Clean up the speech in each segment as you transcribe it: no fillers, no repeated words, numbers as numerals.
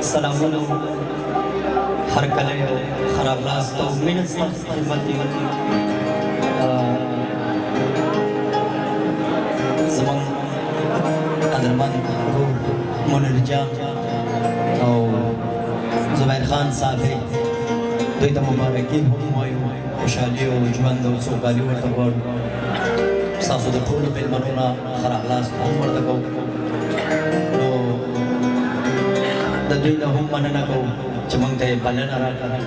سلامونه هر کله یو خراب لاس ته مینه ستاسو خدمت دی زمون قدرمن منیر جان او زبیر خان صاحب دوی ته مبارکي هم وایو خوشحالي او ژوند او سوکالي ورته غواړو ستاسو د ټولو مېلمنو نه خراب لاس هم ورته کوو نو د دوی نه هم مننه کوو چې موږ ته یې بلنه راکړه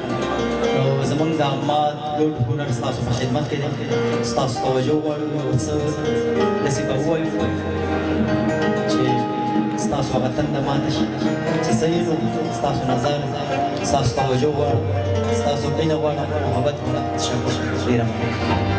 نو زموږ د احمد ګډ هنر ستاسو په خدمت کې دی ستاسو توجه غواړو یو څه داسې به ووایو چې ستاسو هغه تنده ماته شي چې صحیح نو ستاسو نظر ستاسو توجه غواړو ستاسو مینه غواړو محبت غواړو تشکر ډېره مننه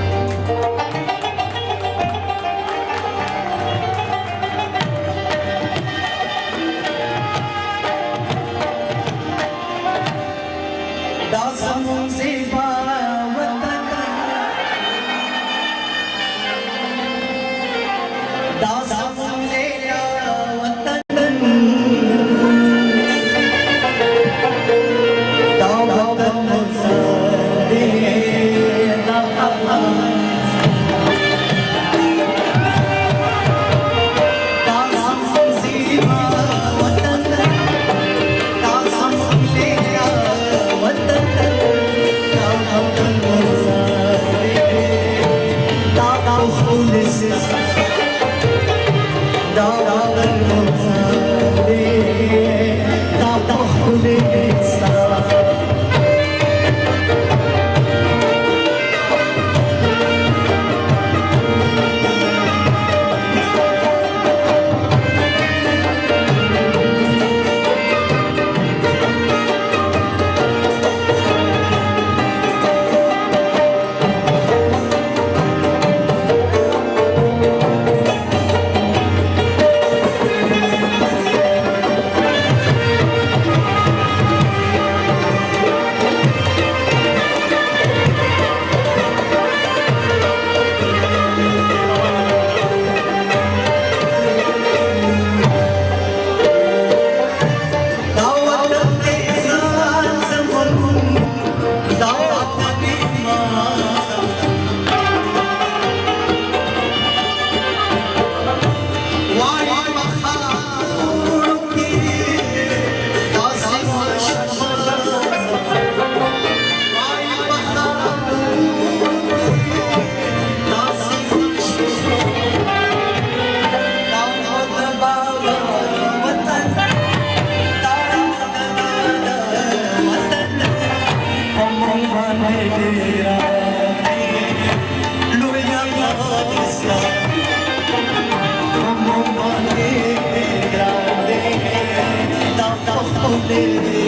Grande, da